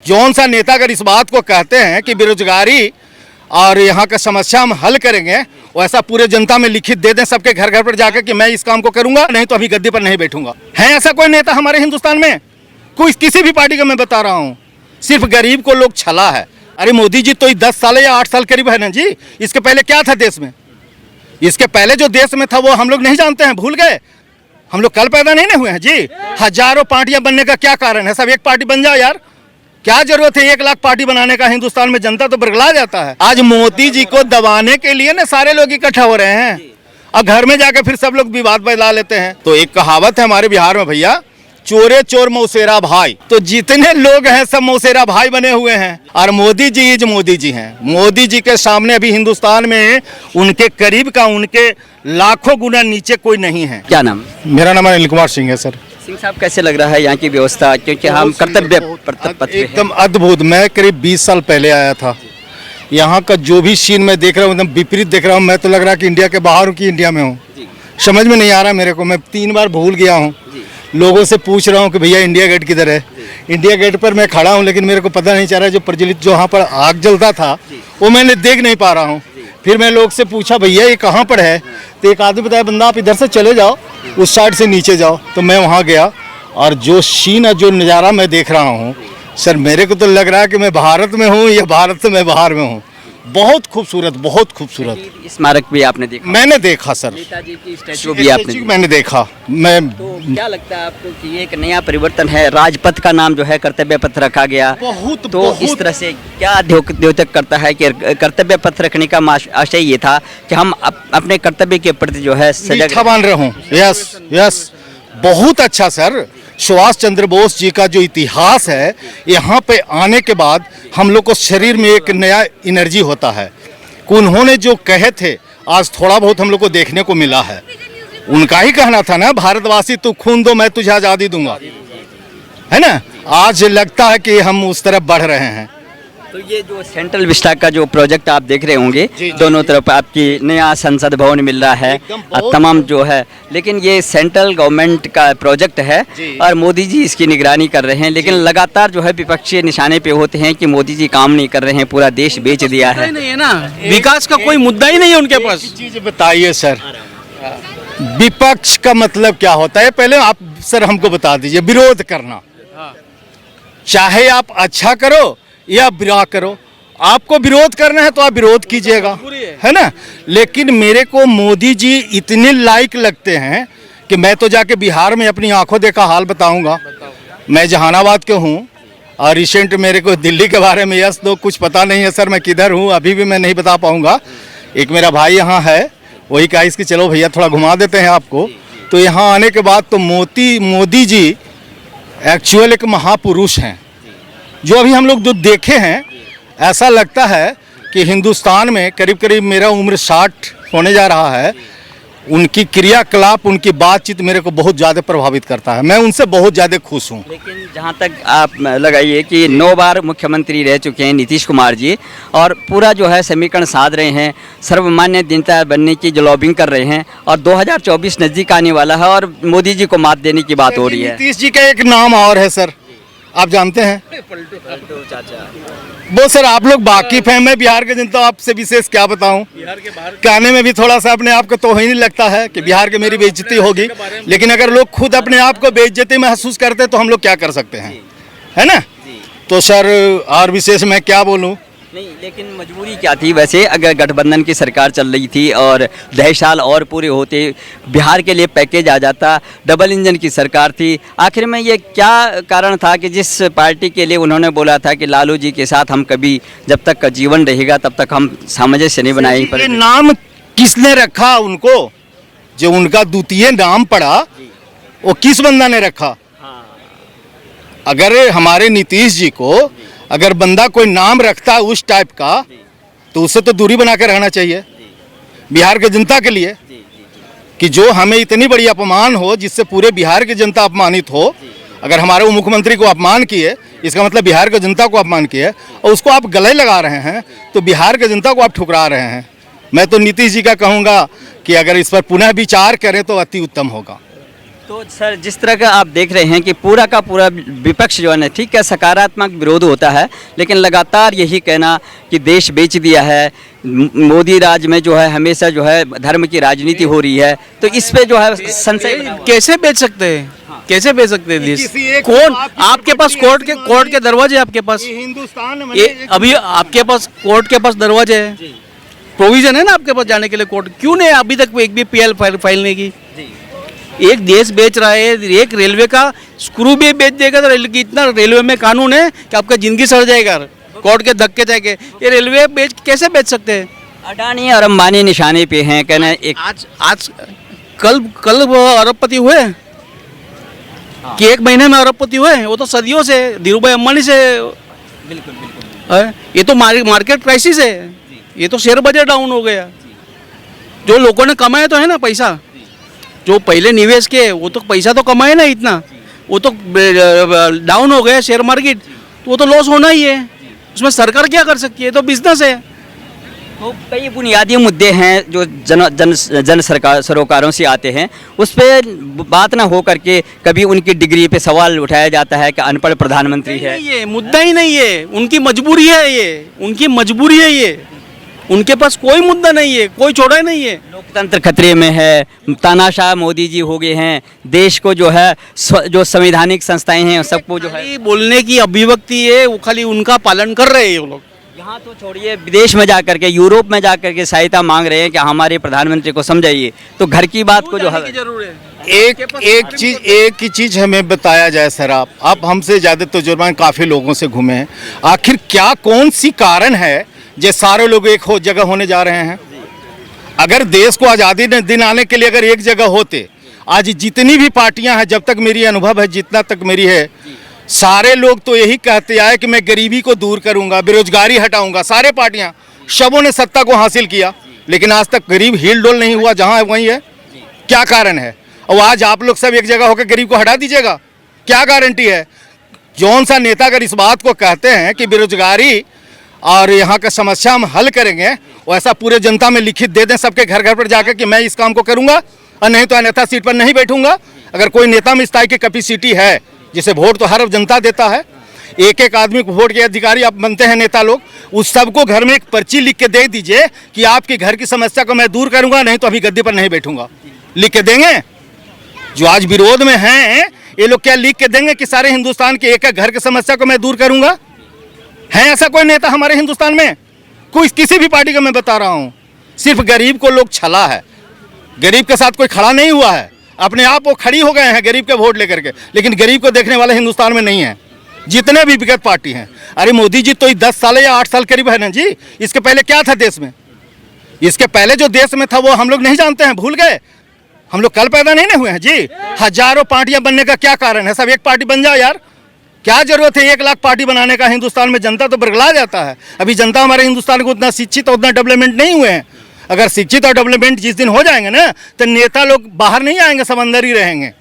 जौन सा नेता अगर इस बात को कहते हैं कि बेरोजगारी और यहाँ का समस्या हम हल करेंगे, वैसा पूरे जनता में लिखित दे दें सबके घर घर पर जाकर कि मैं इस काम को करूंगा, नहीं तो अभी गद्दी पर नहीं बैठूंगा। है ऐसा कोई नेता हमारे हिंदुस्तान में? कोई किसी भी पार्टी का मैं बता रहा हूँ, सिर्फ गरीब को लोग छला है। अरे मोदी जी तो 10 साल या 8 साल करीब है ना जी। इसके पहले क्या था देश में? इसके पहले जो देश में था वो हम लोग नहीं जानते हैं, भूल गए। हम लोग कल पैदा नहीं हुए हैं जी। हजारों पार्टियां बनने का क्या कारण है? सब एक पार्टी बन जाओ यार, क्या जरूरत है 1 लाख पार्टी बनाने का? हिंदुस्तान में जनता तो बरगला जाता है। आज मोदी जी को दबाने के लिए ना सारे लोग इकट्ठा हो रहे हैं और घर में जाकर फिर सब लोग विवाद फैला लेते हैं। तो एक कहावत है हमारे बिहार में भैया, चोरे चोर मौसेरा भाई। तो जितने लोग हैं सब मौसेरा भाई बने हुए हैं और मोदी जी मोदी जी हैं। मोदी जी के सामने अभी हिंदुस्तान में उनके करीब का, उनके लाखों गुना नीचे कोई नहीं है। क्या नाम? मेरा नाम अनिल कुमार सिंह है सर। सिंह साहब, कैसे लग रहा है यहाँ की व्यवस्था? क्योंकि हम कर्तव्य पथ पे एकदम अद्भुत। मैं करीब 20 साल पहले आया था। यहाँ का जो भी सीन मैं देख रहा हूँ एकदम विपरीत देख रहा हूँ। मैं तो लग रहा है कि इंडिया के बाहर हूँ कि इंडिया में हूँ, समझ में नहीं आ रहा मेरे को। मैं 3 बार भूल गया हूँ। लोगों से पूछ रहा हूँ कि भैया इंडिया गेट किधर है। इंडिया गेट पर मैं खड़ा हूँ लेकिन मेरे को पता नहीं चल रहा है जो प्रज्वलित जो वहाँ पर आग जलता था वो मैंने देख नहीं पा रहा हूँ। फिर मैं लोग से पूछा भैया ये कहाँ पर है, तो एक आदमी बताया बंदा आप इधर से चले जाओ, उस साइड से नीचे जाओ। तो मैं वहाँ गया और जो सीन है, जो नज़ारा मैं देख रहा हूँ सर, मेरे को तो लग रहा है कि मैं भारत में हूँ या भारत से मैं बाहर में हूँ। बहुत खूबसूरत, बहुत खूबसूरत। स्मारक भी आपने देखा? मैंने देखा सर, नेताजी की स्टैचू भी आपने देखा? मैंने देखा। मैं तो क्या लगता है आपको कि ये एक नया परिवर्तन है? राजपथ का नाम जो है कर्तव्य पथ रखा गया, बहुत तो इस तरह से क्या द्योतक करता है कि कर्तव्य पथ रखने का आशय ये था कि हम अपने कर्तव्य के प्रति जो है सजग मान रहा हूँ। यस यस, बहुत अच्छा सर। सुभाष चंद्र बोस जी का जो इतिहास है, यहाँ पे आने के बाद हम लोग को शरीर में एक नया एनर्जी होता है। उन्होंने जो कहे थे आज थोड़ा बहुत हम लोग को देखने को मिला है। उनका ही कहना था ना, भारतवासी तू खून दो मैं तुझे आज़ादी दूंगा, है ना। आज लगता है कि हम उस तरफ बढ़ रहे हैं। तो ये जो सेंट्रल विस्टा का जो प्रोजेक्ट आप देख रहे होंगे, दोनों तरफ आपकी नया संसद भवन मिल रहा है और तमाम जो है, लेकिन ये सेंट्रल गवर्नमेंट का प्रोजेक्ट है और मोदी जी इसकी निगरानी कर रहे हैं। लेकिन लगातार जो है विपक्षी निशाने पे होते हैं कि मोदी जी काम नहीं कर रहे हैं, पूरा देश बेच दिया है। नहीं है ना, विकास का कोई मुद्दा ही नहीं है उनके पास। चीज बताइए सर, विपक्ष का मतलब क्या होता है? पहले आप सर हमको बता दीजिए। विरोध करना, चाहे आप अच्छा करो या बुरा करो, आपको विरोध करना है तो आप विरोध कीजिएगा, है ना। लेकिन मेरे को मोदी जी इतने लायक लगते हैं कि मैं तो जाके बिहार में अपनी आंखों देखा हाल बताऊंगा। मैं जहानाबाद के हूँ और रिसेंट मेरे को दिल्ली के बारे में यस तो कुछ पता नहीं है सर, मैं किधर हूँ अभी भी मैं नहीं बता पाऊँगा। एक मेरा भाई यहाँ है, वही कहा इसकी चलो भैया थोड़ा घुमा देते हैं आपको। तो यहाँ आने के बाद तो मोदी जी एक्चुअल एक महापुरुष हैं। जो अभी हम लोग जो देखे हैं, ऐसा लगता है कि हिंदुस्तान में करीब करीब मेरा उम्र 60 होने जा रहा है। उनकी क्रियाकलाप, उनकी बातचीत मेरे को बहुत ज़्यादा प्रभावित करता है। मैं उनसे बहुत ज़्यादा खुश हूँ। लेकिन जहाँ तक आप लगाइए कि 9 बार मुख्यमंत्री रह चुके हैं नीतीश कुमार जी और पूरा जो है समीकरण साध रहे हैं, सर्वमान्य जनता बनने की जो लॉबिंग कर रहे हैं और 2024 नज़दीक आने वाला है और मोदी जी को मात देने की बात हो रही है। नीतीश जी का एक नाम और है सर, आप जानते हैं? पलटू चाचा। वो सर आप लोग वाकिफ हैं, मैं बिहार के जनता आपसे विशेष क्या बताऊं। कहने में भी थोड़ा सा अपने आप को तो ही नहीं लगता है कि बिहार के मेरी बेइज्जती होगी, लेकिन अगर लोग खुद अपने आप को बेइज्जती महसूस करते तो हम लोग क्या कर सकते हैं, है ना। तो सर और विशेष मैं क्या बोलूं। नहीं, लेकिन मजबूरी क्या थी वैसे? अगर गठबंधन की सरकार चल रही थी और 10 साल और पूरे होते बिहार के लिए पैकेज आ जाता, डबल इंजन की सरकार थी, आखिर में ये क्या कारण था कि जिस पार्टी के लिए उन्होंने बोला था कि लालू जी के साथ हम कभी जब तक का जीवन रहेगा तब तक हम सामंजस्य नहीं बनाए। ये नाम किसने रखा उनको? जो उनका द्वितीय नाम पड़ा वो किस बंदा ने रखा? अगर हमारे नीतीश जी को अगर बंदा कोई नाम रखता है उस टाइप का तो उससे तो दूरी बना के रहना चाहिए बिहार के जनता के लिए। कि जो हमें इतनी बड़ी अपमान हो जिससे पूरे बिहार की जनता अपमानित हो। अगर हमारे उप मुख्यमंत्री को अपमान किए, इसका मतलब बिहार की जनता को अपमान किए और उसको आप गले लगा रहे हैं, तो बिहार की जनता को आप ठुकरा रहे हैं। मैं तो नीतीश जी का कहूँगा कि अगर इस पर पुनः विचार करें तो अति उत्तम होगा। तो सर जिस तरह का आप देख रहे हैं कि पूरा का पूरा विपक्ष जो है ना, ठीक है, सकारात्मक विरोध होता है, लेकिन लगातार यही कहना कि देश बेच दिया है, मोदी राज में जो है हमेशा जो है धर्म की राजनीति हो रही है, तो इस पे जो है संशय कैसे बेच सकते हैं? कैसे बेच सकते हैं देश? किसी एक कौन आपकी आपके पास प्रॉपर्टी कोर्ट के दरवाजे आपके पास? हिंदुस्तान में ये अभी आपके पास कोर्ट के पास दरवाजे है, प्रोविजन है ना आपके पास जाने के लिए कोर्ट, क्यों नहीं अभी तक एक भी पीएल फाइल नहीं की? एक देश बेच रहा है, एक रेलवे का स्क्रू भी बेच देगा तो इतना रेलवे में कानून है कि आपका जिंदगी सड़ जाएगा कोर्ट के धक्के जाके। ये रेलवे कैसे बेच सकते हैं? अडानी और अंबानी निशाने पे हैं, कहना एक आज कल वो अरबपति हुए कि एक महीने में अरबपति हुए? वो तो सदियों से धीरूभाई अंबानी से। बिल्कुल बिल्कुल है? ये तो मार्केट क्राइसिस है, ये तो शेयर बाजार डाउन हो गया। जो लोगों ने कमाया तो है ना पैसा, जो पहले निवेश किए वो तो पैसा तो कमाए ना इतना, वो तो डाउन हो गया शेयर मार्केट, तो वो तो लॉस होना ही है। उसमें सरकार क्या कर सकती है? तो बिजनेस है। तो कई बुनियादी मुद्दे हैं जो जन सरोकारों से आते हैं, उस पर बात ना हो करके कभी उनकी डिग्री पे सवाल उठाया जाता है कि अनपढ़ प्रधानमंत्री है। ये मुद्दा ही नहीं है, उनकी मजबूरी है, ये उनकी मजबूरी है, ये उनके पास कोई मुद्दा नहीं है, कोई छोड़ा ही नहीं है। लोकतंत्र खतरे में है, तानाशाह मोदी जी हो गए हैं, देश को जो है जो संवैधानिक संस्थाएं हैं सबको जो है खाली बोलने की अभिव्यक्ति है, वो खाली उनका पालन कर रहे हैं वो लोग। यहाँ तो छोड़िए, विदेश में जाकर के, यूरोप में जाकर के सहायता मांग रहे हैं कि हमारे प्रधानमंत्री को समझाइए। तो घर की बात को जो है एक ही चीज हमें बताया जाए सर, आप हमसे ज्यादा तजुर्बा काफी लोगों से घूमे हैं, आखिर क्या कौन सी कारण है जे सारे लोग एक हो जगह होने जा रहे हैं? अगर देश को आज़ादी दिन आने के लिए अगर एक जगह होते, आज जितनी भी पार्टियां हैं, जब तक मेरी अनुभव है, जितना तक मेरी है, सारे लोग तो यही कहते आए कि मैं गरीबी को दूर करूंगा, बेरोजगारी हटाऊंगा। सारे पार्टियां सबों ने सत्ता को हासिल किया, लेकिन आज तक गरीब हिल डोल नहीं हुआ, जहां है वहीं है। क्या कारण है? और आज आप लोग सब एक जगह होकर गरीब को हटा दीजिएगा, क्या गारंटी है? जौन सा नेता अगर इस बात को कहते हैं कि बेरोजगारी और यहाँ का समस्या हम हल करेंगे, वैसा पूरे जनता में लिखित दे दें सबके घर घर पर जाकर कि मैं इस काम को करूंगा और नहीं तो अन्यथा सीट पर नहीं बैठूंगा। अगर कोई नेता में इस तरह की कैपेसिटी है, जिसे वोट तो हर जनता देता है, एक एक आदमी को वोट के अधिकारी आप बनते हैं नेता लोग, उस सबको घर में एक पर्ची लिख के दे दीजिए कि आपके घर की समस्या को मैं दूर करूंगा, नहीं तो अभी गद्दी पर नहीं बैठूंगा। लिख के देंगे? जो आज विरोध में हैं ये लोग क्या लिख के देंगे कि सारे हिंदुस्तान के एक एक घर की समस्या को मैं दूर करूंगा? है ऐसा कोई नेता हमारे हिंदुस्तान में? कोई किसी भी पार्टी का मैं बता रहा हूं, सिर्फ गरीब को लोग छला है, गरीब के साथ कोई खड़ा नहीं हुआ है, अपने आप वो खड़ी हो गए हैं गरीब के वोट लेकर के, लेकिन गरीब को देखने वाले हिंदुस्तान में नहीं है, जितने भी विगत पार्टी हैं। अरे मोदी जी तो 10 साल या 8 साल करीब है ना जी, इसके पहले क्या था देश में? इसके पहले जो देश में था वो हम लोग नहीं जानते हैं, भूल गए? हम लोग कल पैदा नहीं हुए हैं जी। हजारों पार्टियां बनने का क्या कारण है? सब एक पार्टी बन जाओ यार, क्या जरूरत है 1 लाख पार्टी बनाने का? हिंदुस्तान में जनता तो बरगला जाता है। अभी जनता हमारे हिंदुस्तान को उतना शिक्षित और उतना डेवलपमेंट नहीं हुए हैं। अगर शिक्षित और डेवलपमेंट जिस दिन हो जाएंगे ना, तो नेता लोग बाहर नहीं आएंगे, सब अंदर ही रहेंगे,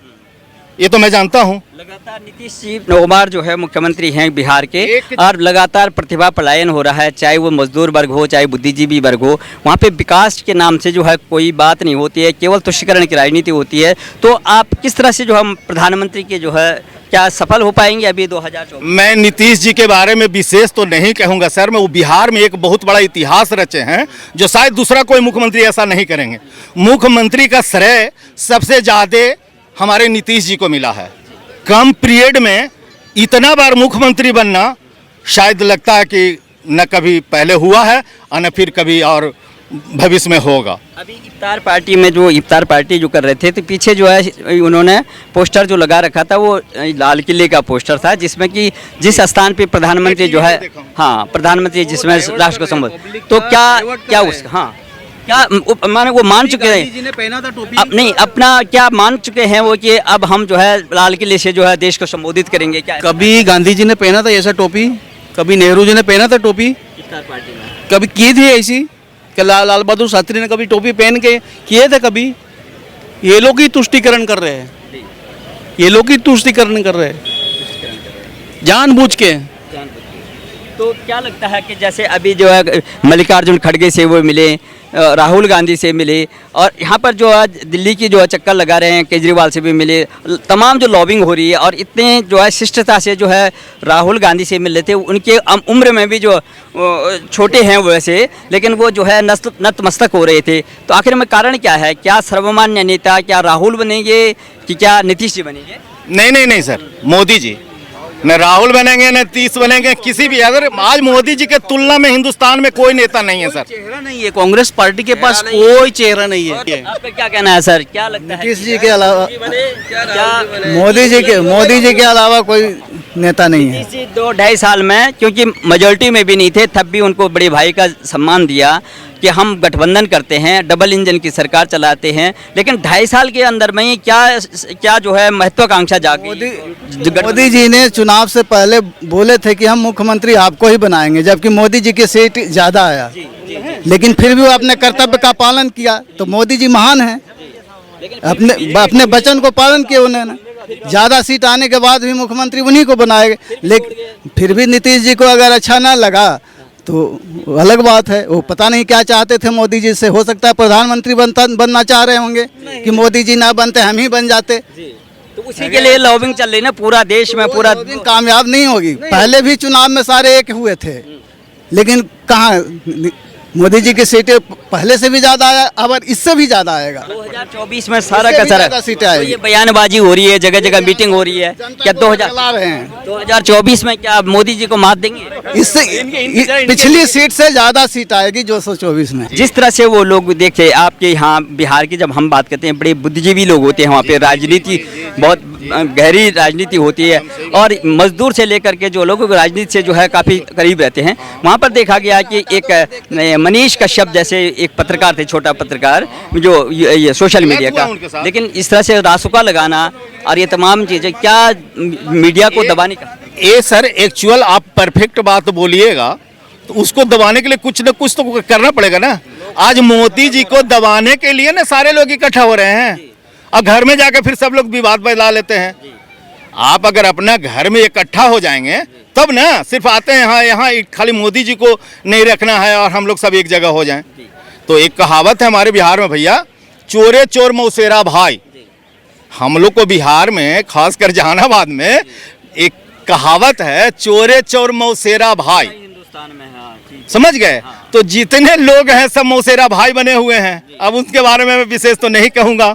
ये तो मैं जानता हूँ। लगातार नीतीश जी नौबार जो है मुख्यमंत्री हैं बिहार के, और लगातार प्रतिभा पलायन हो रहा है, चाहे वो मजदूर वर्ग हो चाहे बुद्धिजीवी वर्ग हो, वहाँ पे विकास के नाम से जो है कोई बात नहीं होती है, केवल तुष्टीकरण की राजनीति होती है। तो आप किस तरह से जो हम प्रधानमंत्री के जो है क्या सफल हो पाएंगे अभी 2024? मैं नीतीश जी के बारे में विशेष तो नहीं कहूँगा सर, मैं वो बिहार में एक बहुत बड़ा इतिहास रचे हैं जो शायद दूसरा कोई मुख्यमंत्री ऐसा नहीं करेंगे। मुख्यमंत्री का श्रेय सबसे ज़्यादा हमारे नीतीश जी को मिला है। कम पीरियड में इतना बार मुख्यमंत्री बनना शायद लगता है कि न कभी पहले हुआ है और न फिर कभी और भविष्य में होगा। अभी इफ्तार पार्टी में जो इफ्तार पार्टी जो कर रहे थे, तो पीछे जो है उन्होंने पोस्टर जो लगा रखा था वो लाल किले का पोस्टर था, जिसमें कि जिस स्थान पे प्रधानमंत्री जो है, हाँ प्रधानमंत्री जिसमें राष्ट्र को संबोधित, तो क्या उसका, हाँ क्या माने वो मान चुके हैं, पहना था टोपी, नहीं अपना क्या मान चुके हैं वो कि अब हम जो है लाल किले से जो है देश को संबोधित करेंगे? क्या कभी गांधी जी ने पहना था ऐसा टोपी, कभी नेहरू जी ने पहना था टोपी, इफ्तार पार्टी में कभी की थी ऐसी कि लाल बहादुर शास्त्री ने कभी टोपी पहन के किए थे कभी? ये लोग ही तुष्टीकरण कर रहे हैं, ये लोग ही तुष्टीकरण कर रहे हैं जानबूझ के। तो क्या लगता है कि जैसे अभी जो है मल्लिकार्जुन खड़गे से वो मिले, राहुल गांधी से मिले, और यहाँ पर जो है दिल्ली की जो है चक्कर लगा रहे हैं, केजरीवाल से भी मिले, तमाम जो लॉबिंग हो रही है, और इतने जो है शिष्टता से जो है राहुल गांधी से मिल रहे थे, उनके उम्र में भी जो छोटे हैं वैसे, लेकिन वो जो है नतमस्तक हो रहे थे। तो आखिर में कारण क्या है? क्या सर्वमान्य नेता क्या राहुल बनेंगे कि क्या नीतीश जी बनेंगे? नहीं सर, मोदी जी। न राहुल बनेंगे न नीतीश बनेंगे, किसी भी। अगर आज मोदी जी के तुलना में हिंदुस्तान में कोई नेता नहीं है सर। चेहरा नहीं है, कांग्रेस पार्टी के पास कोई चेहरा नहीं है। आपका क्या कहना है सर? क्या लगता है नीतीश जी के अलावा, क्या मोदी जी के अलावा कोई नेता नहीं है। इसी 2-2.5 साल में, क्योंकि मेजोरिटी में भी नहीं थे, तब भी उनको बड़े भाई का सम्मान दिया कि हम गठबंधन करते हैं, डबल इंजन की सरकार चलाते हैं, लेकिन 2.5 साल के अंदर में ही क्या जो है महत्वाकांक्षा जागी। मोदी जी ने चुनाव से पहले बोले थे कि हम मुख्यमंत्री आपको ही बनाएंगे, जबकि मोदी जी की सीट ज़्यादा आया, लेकिन फिर भी वो अपने कर्तव्य का पालन किया। तो मोदी जी महान हैं, अपने वचन को पालन किया उन्होंने। ज़्यादा सीट आने के बाद भी मुख्यमंत्री उन्हीं को बनाएंगे, लेकिन फिर भी नीतीश जी को अगर अच्छा ना लगा तो अलग बात है। वो पता नहीं क्या चाहते थे मोदी जी से। हो सकता है प्रधानमंत्री बनना चाह रहे होंगे कि मोदी जी ना बनते हम ही बन जाते। तो उसी के लिए लॉबिंग चल रही ना पूरा देश में, पूरा कामयाब नहीं होगी। पहले भी चुनाव में सारे एक हुए थे, लेकिन कहाँ मोदी जी की सीटें पहले से भी ज़्यादा आया, अब इससे भी ज़्यादा आएगा। 2024 में सारा का सारा सीटें तो आएगी। ये बयानबाजी हो रही है, जगह जगह मीटिंग हो रही है। क्या 2024 में क्या मोदी जी को मात देंगे? इससे पिछली सीट से ज़्यादा सीट आएगी 224 में। जिस तरह से वो लोग देखते, आपके यहाँ बिहार की जब हम बात करते हैं, बड़े बुद्धिजीवी लोग होते हैं वहाँ पे, राजनीति बहुत गहरी राजनीति होती है, और मजदूर से लेकर के जो लोग राजनीति से जो है काफ़ी करीब रहते हैं। वहाँ पर देखा गया कि एक मनीष कश्यप जैसे एक पत्रकार थे, छोटा पत्रकार जो ये सोशल मीडिया का, लेकिन इस तरह से रासुका लगाना और ये तमाम चीज़ें क्या मीडिया को दबाने का? ये सर एक्चुअल आप परफेक्ट बात बोलिएगा तो उसको दबाने के लिए कुछ न कुछ तो करना पड़ेगा ना। आज मोदी जी को दबाने के लिए ना सारे लोग इकट्ठा हो रहे हैं, और घर में जाकर फिर सब लोग विवाद फैला लेते हैं। आप अगर अपना घर में इकट्ठा हो जाएंगे तब ना सिर्फ आते हैं यहाँ खाली मोदी जी को नहीं रखना है और हम लोग सब एक जगह हो जाएं। तो एक कहावत है हमारे बिहार में भैया, चोरे चोर मौसेरा भाई। हम लोग को बिहार में खासकर जहानाबाद में एक कहावत है, चोरे चोर मौसेरा भाई। हिंदुस्तान में समझ गए? तो जितने लोग हैं सब मौसेरा भाई बने हुए हैं। अब उनके बारे में मैं विशेष तो नहीं कहूँगा।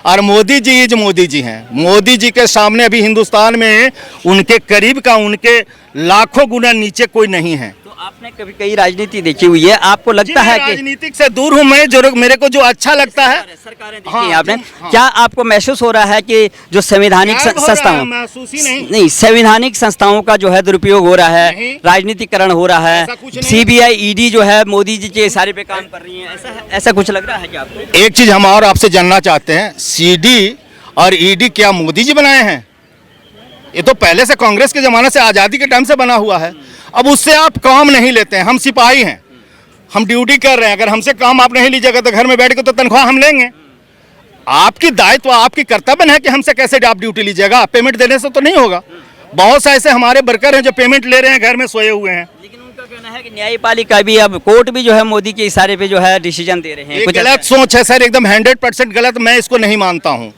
और मोदी जी हैं। मोदी जी के सामने अभी हिंदुस्तान में उनके करीब का, उनके लाखों गुना नीचे कोई नहीं है। तो आपने कभी कई राजनीति देखी हुई है, आपको लगता है कि राजनीतिक से दूर हूँ मैं, जो मेरे को जो अच्छा लगता है सरकारें देखी हैं आपने, क्या आपको महसूस हो रहा है कि जो संवैधानिक संस्थाओं, महसूस ही नहीं संवैधानिक संस्थाओं का जो है दुरुपयोग हो रहा है, राजनीतिकरण हो रहा है, CBI ED जो है मोदी जी के इशारे पे काम कर रही है, ऐसा कुछ लग रहा है क्या आपको? एक चीज हम और आपसे जानना चाहते हैं, CD और ED क्या मोदी जी बनाए हैं? ये तो पहले से कांग्रेस के जमाने से, आज़ादी के टाइम से बना हुआ है। अब उससे आप काम नहीं लेते हैं। हम सिपाही हैं, हम ड्यूटी कर रहे हैं। अगर हमसे काम आप नहीं लीजिएगा तो घर में बैठ के तो तनख्वाह हम लेंगे। आपकी दायित्व, आपकी कर्तव्य है कि हमसे कैसे आप ड्यूटी लीजिएगा। पेमेंट देने से तो नहीं होगा। बहुत से ऐसे हमारे वर्कर हैं जो पेमेंट ले रहे हैं, घर में सोए हुए हैं। लेकिन उनका कहना है कि न्यायपालिका भी, अब कोर्ट भी जो है मोदी के इशारे पे जो है डिसीजन दे रहे हैं। ये गलत सोच है सर, एकदम 100% गलत। मैं इसको नहीं मानता हूँ।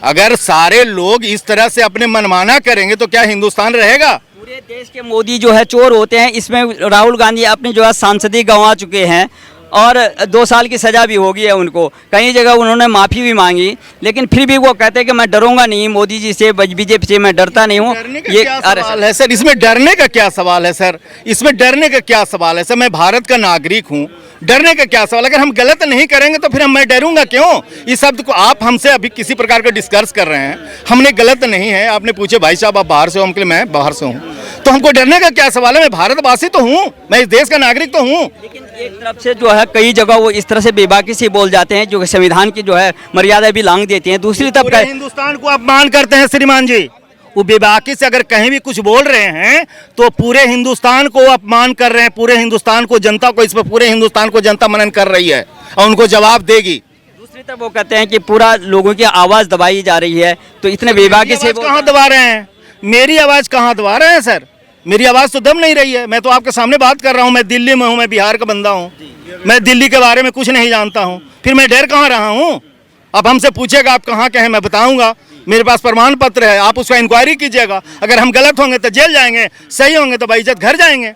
अगर सारे लोग इस तरह से अपने मनमाना करेंगे तो क्या हिंदुस्तान रहेगा? पूरे देश के मोदी जो है चोर होते हैं। इसमें राहुल गांधी अपनी जो है सांसदी गंवा चुके हैं और 2 साल की सज़ा भी हो गई है उनको। कई जगह उन्होंने माफ़ी भी मांगी, लेकिन फिर भी वो कहते हैं कि मैं डरूंगा नहीं मोदी जी से, बीजेपी से मैं डरता नहीं हूँ। ये क्या सवाल है सर? इसमें डरने का क्या सवाल है सर? इसमें डरने का क्या सवाल है सर? मैं भारत का नागरिक हूँ, डरने का क्या सवाल? अगर हम गलत नहीं करेंगे तो फिर मैं डरूंगा क्यों? इस शब्द को आप हमसे अभी किसी प्रकार का डिस्कस कर रहे हैं, हमने गलत नहीं है। आपने पूछे भाई साहब आप बाहर से हो, हम मैं बाहर से हूँ, तो हमको डरने का क्या सवाल है? मैं भारतवासी तो हूँ, मैं इस देश का नागरिक तो हूँ। लेकिन एक तरफ से जो है कई जगह वो इस तरह से बेबाकी से बोल जाते हैं जो संविधान की जो है मर्यादा भी लांघ देते हैं। दूसरी तरफ हिंदुस्तान को अपमान करते हैं श्रीमान जी। वो बेबाकी से अगर कहीं भी कुछ बोल रहे हैं तो पूरे हिंदुस्तान को अपमान कर रहे हैं, पूरे हिंदुस्तान को, जनता को, इस पर पूरे हिंदुस्तान को जनता मनन कर रही है और उनको जवाब देगी। दूसरी तरफ वो कहते हैं कि पूरा लोगों की आवाज़ दबाई जा रही है, तो इतने बेबाकी से कहाँ दबा रहे हैं? मेरी आवाज़ कहाँ दबा रहे हैं सर? मेरी आवाज़ तो दम नहीं रही है। मैं तो आपके सामने बात कर रहा हूँ। मैं दिल्ली में हूँ, मैं बिहार का बंदा हूँ, मैं दिल्ली के बारे में कुछ नहीं जानता हूँ, फिर मैं डर कहाँ रहा हूँ? अब हमसे पूछेगा आप कहाँ के हैं, मैं बताऊँगा। मेरे पास प्रमाण पत्र है, आप उसका इंक्वायरी कीजिएगा। अगर हम गलत होंगे तो जेल जाएंगे, सही होंगे तो बाइज्जत घर जाएंगे।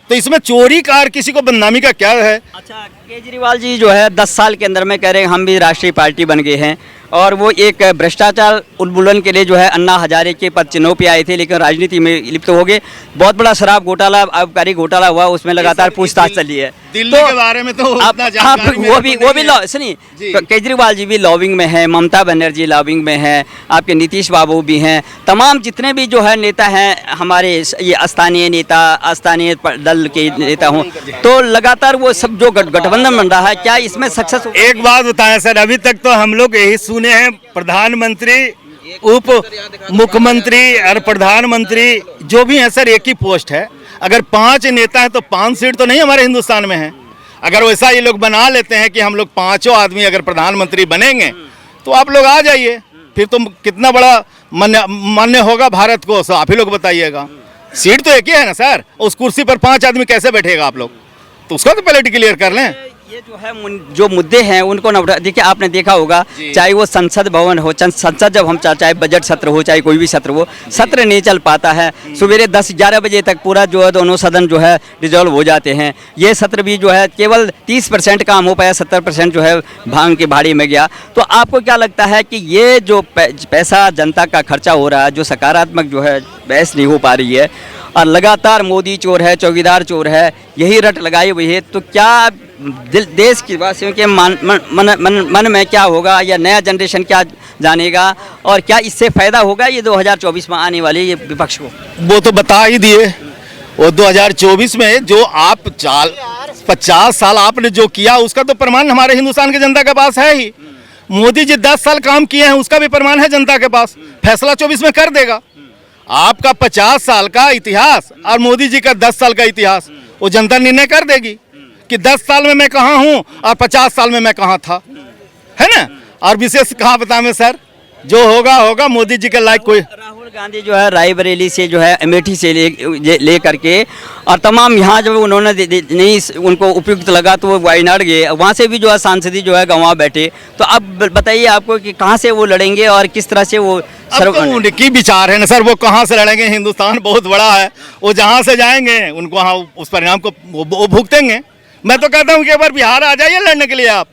तो इसमें चोरी कार किसी को बदनामी का क्या है? अच्छा, केजरीवाल जी जो है 10 साल के अंदर में कह रहे हैं हम भी राष्ट्रीय पार्टी बन गए हैं, और वो एक भ्रष्टाचार उन्मूलन के लिए जो है अन्ना हजारे के पद चिन्हों पे आए थे, लेकिन राजनीति में लिप्त हो गए। बहुत बड़ा शराब घोटाला, आबकारी घोटाला हुआ, उसमें लगातार पूछताछ चली है। दिल्ली के बारे में तो आप उतना जानकारी मेरे को वो भी नहीं है। सुनिए, जी। केजरीवाल जी भी लॉबिंग में है, ममता बनर्जी लॉबिंग में है, आपके नीतीश बाबू भी हैं, तमाम जितने भी जो है नेता हैं हमारे ये स्थानीय नेता, स्थानीय दल के नेता हों, तो लगातार वो सब जो गठबंधन बन रहा है, क्या इसमें सक्सेस? एक बात बताएं सर, अभी तक तो हम लोग यही सुने हैं प्रधानमंत्री, उप मुख्यमंत्री और प्रधानमंत्री जो भी हैं सर, एक ही पोस्ट है। अगर 5 नेता हैं तो 5 सीट तो नहीं हमारे हिंदुस्तान में है। अगर वैसा ये लोग बना लेते हैं कि हम लोग 5 आदमी अगर प्रधानमंत्री बनेंगे तो आप लोग आ जाइए, फिर तो कितना बड़ा मान्य होगा भारत को, आप ही लोग बताइएगा। सीट तो एक ही है ना सर, उस कुर्सी पर 5 आदमी कैसे बैठेगा आप लोग? तो उसका तो पहले क्लियर कर लें। ये जो है जो मुद्दे हैं उनको न देखिए, आपने देखा होगा चाहे वो संसद भवन हो, संसद जब हम चाहे बजट सत्र हो, चाहे कोई भी सत्र हो, सत्र नहीं चल पाता है। सवेरे 10-11 बजे तक पूरा जो है दोनों सदन जो है डिजॉल्व हो जाते हैं। ये सत्र भी जो है केवल 30% काम हो पाया, 70% जो है भांग के भाड़ी में गया। तो आपको क्या लगता है कि ये जो पैसा जनता का खर्चा हो रहा है, जो सकारात्मक जो है बहस नहीं हो पा रही है, और लगातार मोदी चोर है, चौकीदार चोर है, यही रट लगाई हुई है, तो क्या देश की वासियों के मन में क्या होगा, या नया जनरेशन क्या जानेगा, और क्या इससे फायदा होगा ये 2024 में आने वाले ये विपक्ष को? वो तो बता ही दिए। वो 2024 में जो आप 50 साल आपने जो किया उसका तो प्रमाण हमारे हिंदुस्तान की जनता के पास है ही। मोदी जी 10 साल काम किए हैं, उसका भी प्रमाण है जनता के पास। फैसला 24 में कर देगा। आपका 50 साल का इतिहास और मोदी जी का 10 साल का इतिहास वो जनता निर्णय कर देगी कि 10 साल में मैं कहाँ हूँ और 50 साल में मैं कहाँ था, है ना? और विशेष कहाँ बताएं सर, जो होगा होगा। मोदी जी के लायक कोई राहुल गांधी जो है रायबरेली से जो है अमेठी से ले करके और तमाम यहाँ जब उन्होंने नहीं उनको उपयुक्त लगा तो वो वायनाड गए, वहाँ से भी जो है सांसदी जो है गंवा बैठे। तो अब बताइए आपको कि कहाँ से वो लड़ेंगे और किस तरह से वो अब तो उनकी विचार है ना सर, वो कहाँ से लड़ेंगे? हिंदुस्तान बहुत बड़ा है, वो जहाँ से जाएंगे उनको हाँ उस परिणाम को वो भुगतेंगे। मैं तो कहता हूँ कि एक बार बिहार आ जाइए लड़ने के लिए आप।